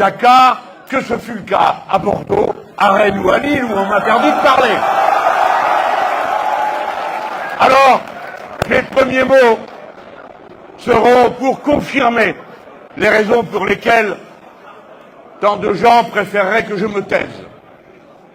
Dakar que ce fut le cas à Bordeaux, à Rennes ou à Lille, où on m'interdit de parler. Alors, mes premiers mots seront pour confirmer les raisons pour lesquelles tant de gens préféreraient que je me taise.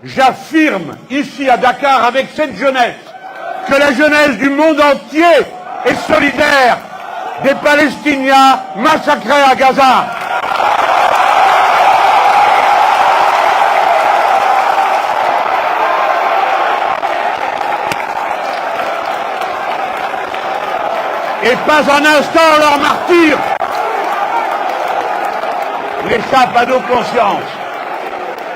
J'affirme ici à Dakar avec cette jeunesse que la jeunesse du monde entier est solidaire des Palestiniens massacrés à Gaza. Et pas un instant leur martyre n'échappe à nos consciences.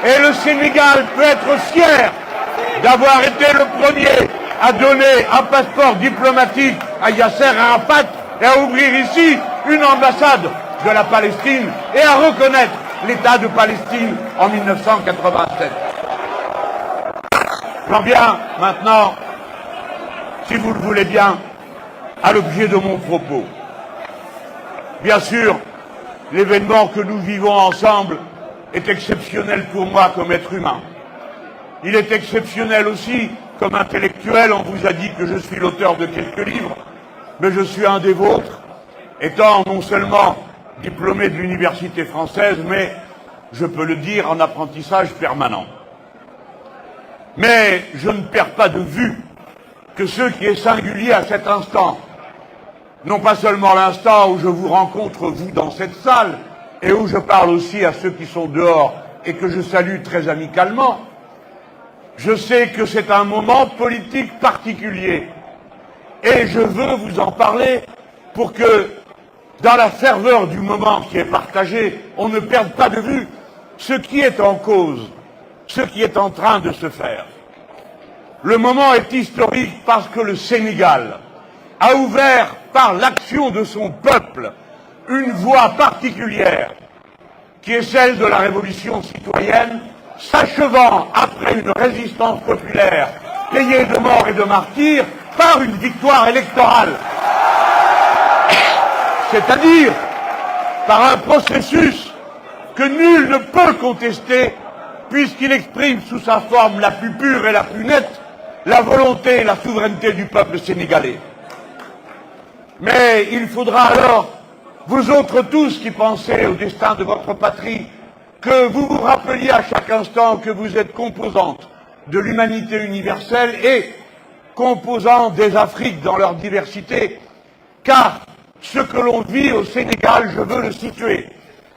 Et le Sénégal peut être fier d'avoir été le premier à donner un passeport diplomatique à Yasser Arafat et à ouvrir ici une ambassade de la Palestine et à reconnaître l'État de Palestine en 1987. J'en viens maintenant, si vous le voulez bien, à l'objet de mon propos. Bien sûr, l'événement que nous vivons ensemble est exceptionnel pour moi comme être humain. Il est exceptionnel aussi comme intellectuel. On vous a dit que je suis l'auteur de quelques livres, mais je suis un des vôtres, étant non seulement diplômé de l'université française, mais, je peux le dire, en apprentissage permanent. Mais je ne perds pas de vue que ce qui est singulier à cet instant, non pas seulement l'instant où je vous rencontre, vous, dans cette salle, et où je parle aussi à ceux qui sont dehors et que je salue très amicalement, je sais que c'est un moment politique particulier. Et je veux vous en parler pour que, dans la ferveur du moment qui est partagé, on ne perde pas de vue ce qui est en cause, ce qui est en train de se faire. Le moment est historique parce que le Sénégal a ouvert par l'action de son peuple une voie particulière qui est celle de la révolution citoyenne, s'achevant après une résistance populaire payée de morts et de martyrs par une victoire électorale. C'est-à-dire par un processus que nul ne peut contester puisqu'il exprime sous sa forme la plus pure et la plus nette la volonté et la souveraineté du peuple sénégalais. Mais il faudra alors, vous autres tous qui pensez au destin de votre patrie, que vous vous rappeliez à chaque instant que vous êtes composante de l'humanité universelle et composante des Afriques dans leur diversité, car ce que l'on vit au Sénégal, je veux le situer,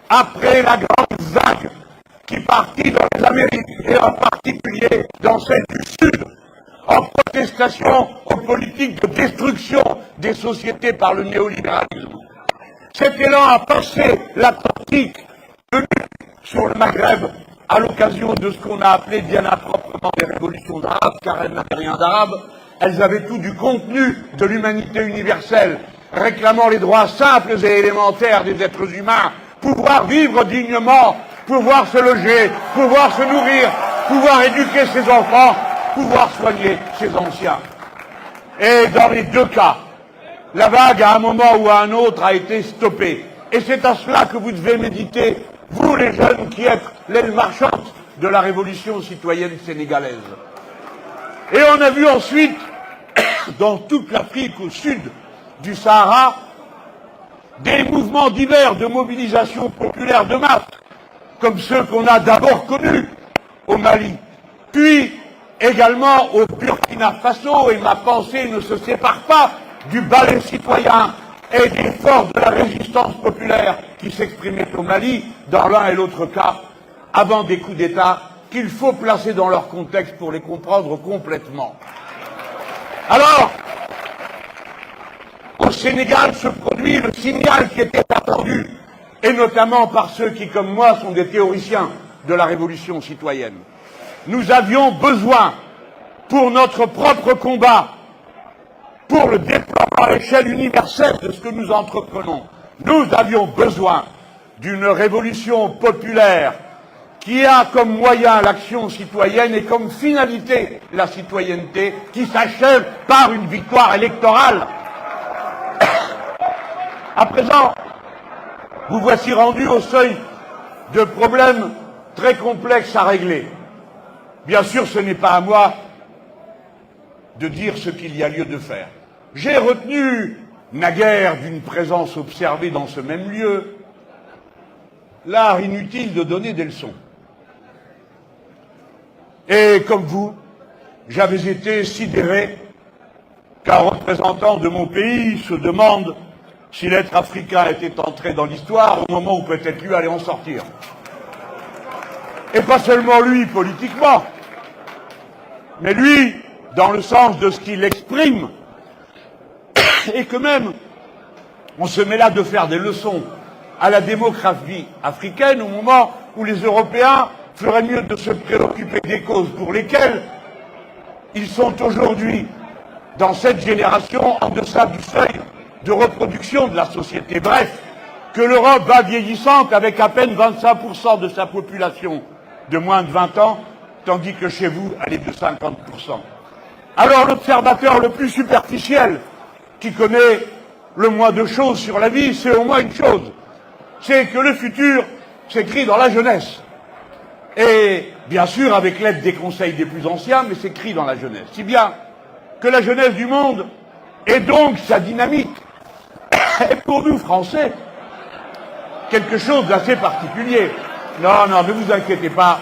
après la grande vague qui partit dans les Amériques et en particulier dans celle du Sud, en protestation aux politiques de destruction des sociétés par le néolibéralisme. Cet élan a passé l'Atlantique sur le Maghreb à l'occasion de ce qu'on a appelé bien improprement les révolutions arabes, car elles n'avaient rien d'arabe, elles avaient tout du contenu de l'humanité universelle, réclamant les droits simples et élémentaires des êtres humains, pouvoir vivre dignement, pouvoir se loger, pouvoir se nourrir, pouvoir éduquer ses enfants, pouvoir soigner ses anciens. Et dans les deux cas, la vague à un moment ou à un autre a été stoppée. Et c'est à cela que vous devez méditer, vous les jeunes qui êtes l'aile marchande de la révolution citoyenne sénégalaise. Et on a vu ensuite, dans toute l'Afrique au sud du Sahara, des mouvements divers de mobilisation populaire de masse, comme ceux qu'on a d'abord connus au Mali, puis également au Burkina Faso, et ma pensée ne se sépare pas du ballet citoyen et des forces de la résistance populaire qui s'exprimaient au Mali, dans l'un et l'autre cas, avant des coups d'État qu'il faut placer dans leur contexte pour les comprendre complètement. Alors, au Sénégal se produit le signal qui était attendu, et notamment par ceux qui, comme moi, sont des théoriciens de la révolution citoyenne. Nous avions besoin, pour notre propre combat, pour le déploiement à l'échelle universelle de ce que nous entreprenons, nous avions besoin d'une révolution populaire qui a comme moyen l'action citoyenne et comme finalité la citoyenneté, qui s'achève par une victoire électorale. À présent, vous voici rendus au seuil de problèmes très complexes à régler. Bien sûr, ce n'est pas à moi de dire ce qu'il y a lieu de faire. J'ai retenu, naguère d'une présence observée dans ce même lieu, l'art inutile de donner des leçons. Et comme vous, j'avais été sidéré qu'un représentant de mon pays se demande si l'être africain était entré dans l'histoire au moment où peut-être lui allait en sortir. Et pas seulement lui politiquement, mais lui dans le sens de ce qu'il exprime, et que même on se met là de faire des leçons à la démographie africaine au moment où les Européens feraient mieux de se préoccuper des causes pour lesquelles ils sont aujourd'hui, dans cette génération, en deçà du seuil de reproduction de la société. Bref, que l'Europe va vieillissante avec à peine 25% de sa population de moins de 20 ans, tandis que chez vous, elle est de 50%. Alors l'observateur le plus superficiel, qui connaît le moins de choses sur la vie, c'est au moins une chose, c'est que le futur s'écrit dans la jeunesse. Et bien sûr avec l'aide des conseils des plus anciens, mais s'écrit dans la jeunesse. Si bien que la jeunesse du monde est donc sa dynamique. Et pour nous, Français, quelque chose d'assez particulier. Non, non, ne vous inquiétez pas,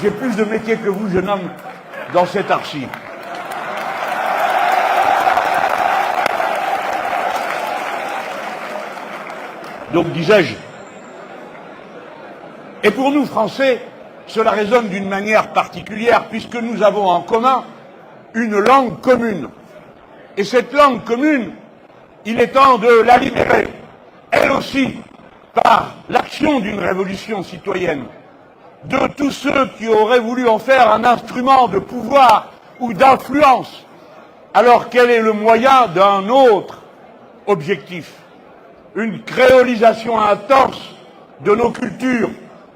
j'ai plus de métier que vous, jeune homme, dans cette archive. Donc, disais-je, et pour nous, Français, cela résonne d'une manière particulière, puisque nous avons en commun une langue commune. Et cette langue commune, il est temps de la libérer, elle aussi, par l'action d'une révolution citoyenne, de tous ceux qui auraient voulu en faire un instrument de pouvoir ou d'influence, alors quel est le moyen d'un autre objectif? Une créolisation intense de nos cultures,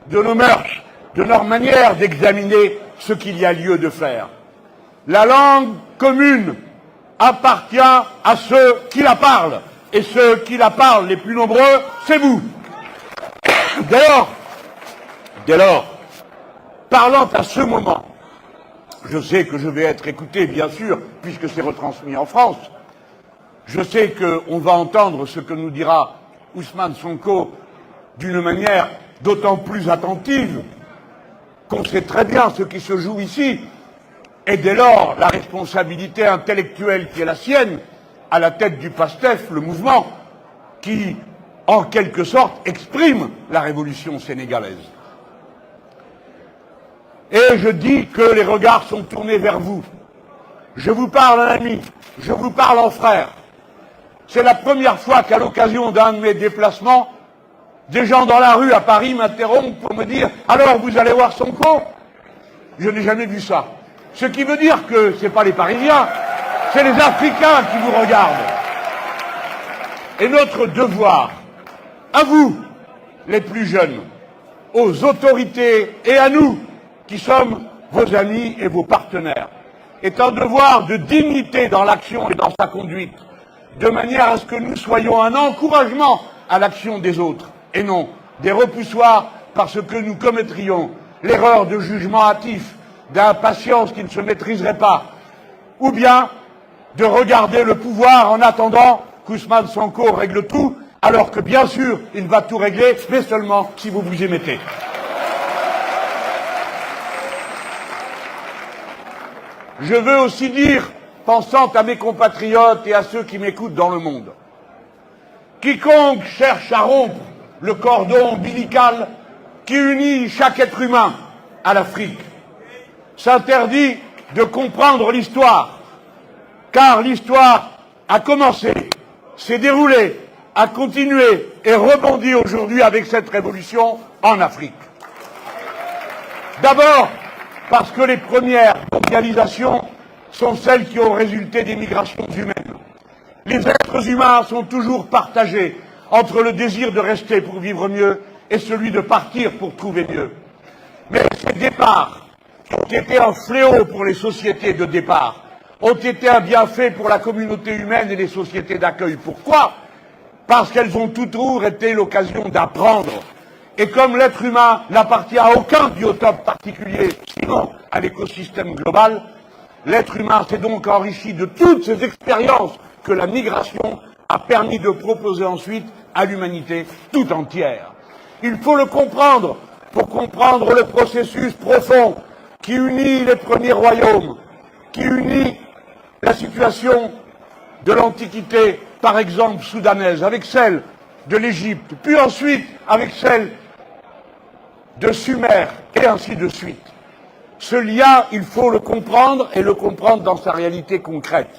de nos mœurs, de leur manière d'examiner ce qu'il y a lieu de faire. La langue commune appartient à ceux qui la parlent, et ceux qui la parlent les plus nombreux, c'est vous. Dès lors, parlant à ce moment, je sais que je vais être écouté, bien sûr, puisque c'est retransmis en France, je sais qu'on va entendre ce que nous dira Ousmane Sonko d'une manière d'autant plus attentive qu'on sait très bien ce qui se joue ici, et dès lors la responsabilité intellectuelle qui est la sienne, à la tête du PASTEF, le mouvement qui, en quelque sorte, exprime la révolution sénégalaise. Et je dis que les regards sont tournés vers vous. Je vous parle en ami, je vous parle en frère. C'est la première fois qu'à l'occasion d'un de mes déplacements, des gens dans la rue à Paris m'interrompent pour me dire « Alors, vous allez voir Sonko ?» Je n'ai jamais vu ça. Ce qui veut dire que ce n'est pas les Parisiens, c'est les Africains qui vous regardent. Et notre devoir, à vous, les plus jeunes, aux autorités et à nous, qui sommes vos amis et vos partenaires, est un devoir de dignité dans l'action et dans sa conduite, de manière à ce que nous soyons un encouragement à l'action des autres, et non des repoussoirs parce que nous commettrions l'erreur de jugement hâtif, d'impatience qui ne se maîtriserait pas, ou bien de regarder le pouvoir en attendant qu'Ousmane Sonko règle tout, alors que bien sûr il va tout régler, mais seulement si vous vous y mettez. Je veux aussi dire, pensant à mes compatriotes et à ceux qui m'écoutent dans le monde, quiconque cherche à rompre le cordon ombilical qui unit chaque être humain à l'Afrique s'interdit de comprendre l'histoire, car l'histoire a commencé, s'est déroulée, a continué et rebondit aujourd'hui avec cette révolution en Afrique. D'abord, parce que les premières mondialisations sont celles qui ont résulté des migrations humaines. Les êtres humains sont toujours partagés entre le désir de rester pour vivre mieux et celui de partir pour trouver mieux. Mais ces départs, qui ont été un fléau pour les sociétés de départ, ont été un bienfait pour la communauté humaine et les sociétés d'accueil. Pourquoi? Parce qu'elles ont toujours été l'occasion d'apprendre Et comme l'être humain n'appartient à aucun biotope particulier, sinon à l'écosystème global, l'être humain s'est donc enrichi de toutes ces expériences que la migration a permis de proposer ensuite à l'humanité tout entière. Il faut le comprendre pour comprendre le processus profond qui unit les premiers royaumes, qui unit la situation de l'Antiquité, par exemple soudanaise, avec celle de l'Égypte, puis ensuite avec celle de Sumer, et ainsi de suite. Ce lien, il faut le comprendre, et le comprendre dans sa réalité concrète.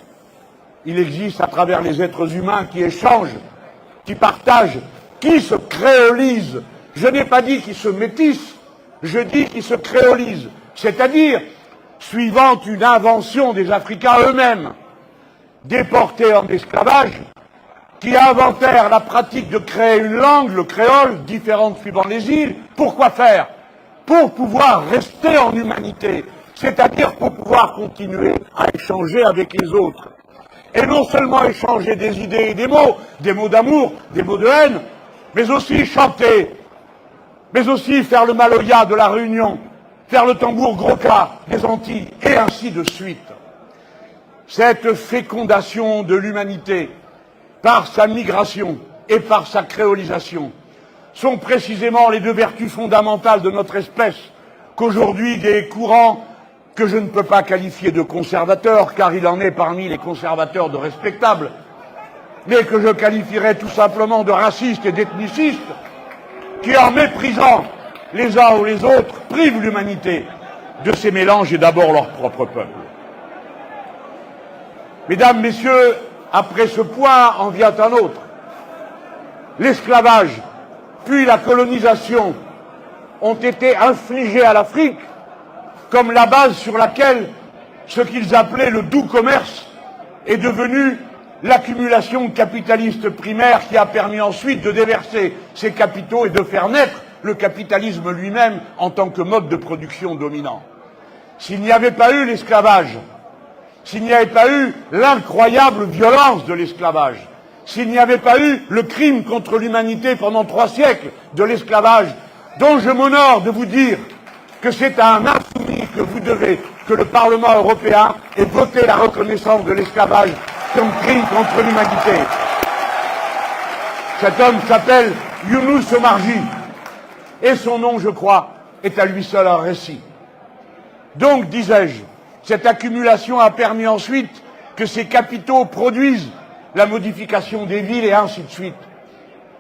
Il existe à travers les êtres humains qui échangent, qui partagent, qui se créolisent. Je n'ai pas dit qu'ils se métissent, je dis qu'ils se créolisent, c'est-à-dire suivant une invention des Africains eux-mêmes, déportés en esclavage, qui inventèrent la pratique de créer une langue, le créole, différente suivant les îles. Pourquoi faire? Pour pouvoir rester en humanité, c'est-à-dire pour pouvoir continuer à échanger avec les autres. Et non seulement échanger des idées et des mots d'amour, des mots de haine, mais aussi chanter, mais aussi faire le maloya de la Réunion, faire le tambour groka des Antilles, et ainsi de suite. Cette fécondation de l'humanité, par sa migration et par sa créolisation, sont précisément les deux vertus fondamentales de notre espèce, qu'aujourd'hui des courants que je ne peux pas qualifier de conservateurs, car il en est parmi les conservateurs de respectables, mais que je qualifierais tout simplement de racistes et d'ethnicistes, qui en méprisant les uns ou les autres, privent l'humanité de ces mélanges et d'abord leur propre peuple. Mesdames, Messieurs, après ce point en vient un autre. L'esclavage, puis la colonisation ont été infligés à l'Afrique comme la base sur laquelle ce qu'ils appelaient le doux commerce est devenu l'accumulation capitaliste primaire qui a permis ensuite de déverser ces capitaux et de faire naître le capitalisme lui-même en tant que mode de production dominant. S'il n'y avait pas eu l'esclavage, s'il n'y avait pas eu l'incroyable violence de l'esclavage, s'il n'y avait pas eu le crime contre l'humanité pendant 3 siècles de l'esclavage, dont je m'honore de vous dire que c'est à un insoumis que vous devez que le Parlement européen ait voté la reconnaissance de l'esclavage comme crime contre l'humanité. Cet homme s'appelle Younous Omarjee, et son nom, je crois, est à lui seul un récit. Donc, disais-je, cette accumulation a permis ensuite que ces capitaux produisent la modification des villes et ainsi de suite,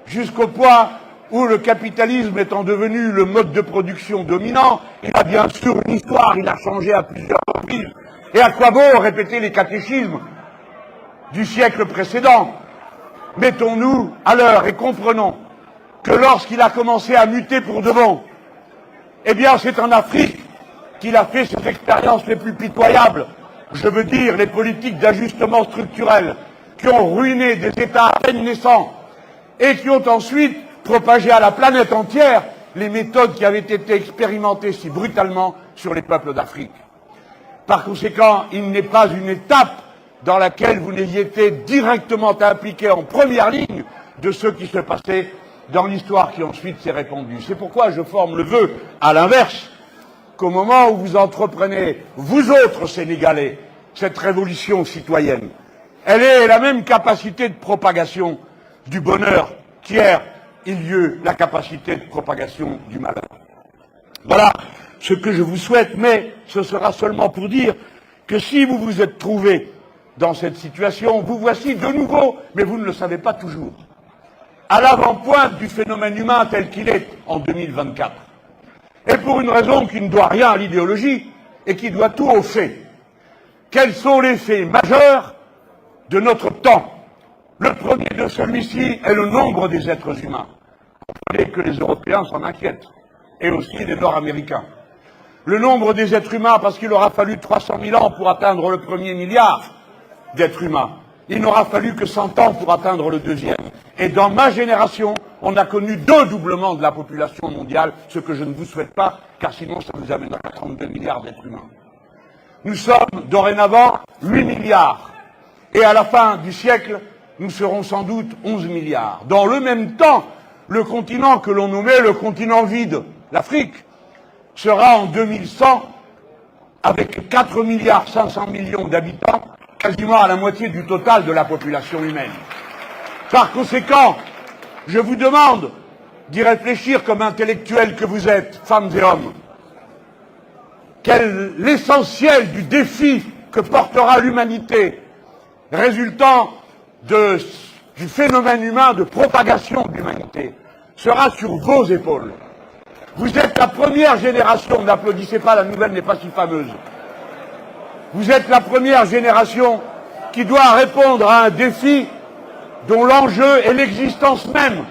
jusqu'au point où le capitalisme étant devenu le mode de production dominant, il a bien sûr une histoire, il a changé à plusieurs reprises. Et à quoi bon répéter les catéchismes du siècle précédent? Mettons-nous à l'heure et comprenons que lorsqu'il a commencé à muter pour de bon, eh bien c'est en Afrique qu'il a fait ses expériences les plus pitoyables, je veux dire les politiques d'ajustement structurel, qui ont ruiné des États à peine naissants et qui ont ensuite propagé à la planète entière les méthodes qui avaient été expérimentées si brutalement sur les peuples d'Afrique. Par conséquent, il n'est pas une étape dans laquelle vous n'ayez été directement impliqué en première ligne de ce qui se passait dans l'histoire qui ensuite s'est répandue. C'est pourquoi je forme le vœu, à l'inverse, qu'au moment où vous entreprenez, vous autres Sénégalais, cette révolution citoyenne, elle ait la même capacité de propagation du bonheur qu'hier il y eut la capacité de propagation du malheur. Voilà ce que je vous souhaite, mais ce sera seulement pour dire que si vous vous êtes trouvé dans cette situation, vous voici de nouveau, mais vous ne le savez pas toujours, à l'avant-pointe du phénomène humain tel qu'il est en 2024. Et pour une raison qui ne doit rien à l'idéologie et qui doit tout aux faits. Quels sont les faits majeurs de notre temps? Le premier de celui-ci est le nombre des êtres humains. Vous comprenez que les Européens s'en inquiètent, et aussi les Nord-Américains. Le nombre des êtres humains, parce qu'il aura fallu 300 000 ans pour atteindre le premier milliard d'êtres humains. Il n'aura fallu que 100 ans pour atteindre le deuxième. Et dans ma génération, on a connu 2 doublements de la population mondiale, ce que je ne vous souhaite pas, car sinon ça vous amènera à 32 milliards d'êtres humains. Nous sommes dorénavant 8 milliards. Et à la fin du siècle, nous serons sans doute 11 milliards. Dans le même temps, le continent que l'on nommait le continent vide, l'Afrique, sera en 2100, avec 4,5 milliards d'habitants, quasiment à la moitié du total de la population humaine. Par conséquent, je vous demande d'y réfléchir comme intellectuels que vous êtes, femmes et hommes. L'essentiel du défi que portera l'humanité résultant du phénomène humain de propagation de l'humanité sera sur vos épaules. Vous êtes la première génération, n'applaudissez pas, la nouvelle n'est pas si fameuse. Vous êtes la première génération qui doit répondre à un défi dont l'enjeu est l'existence même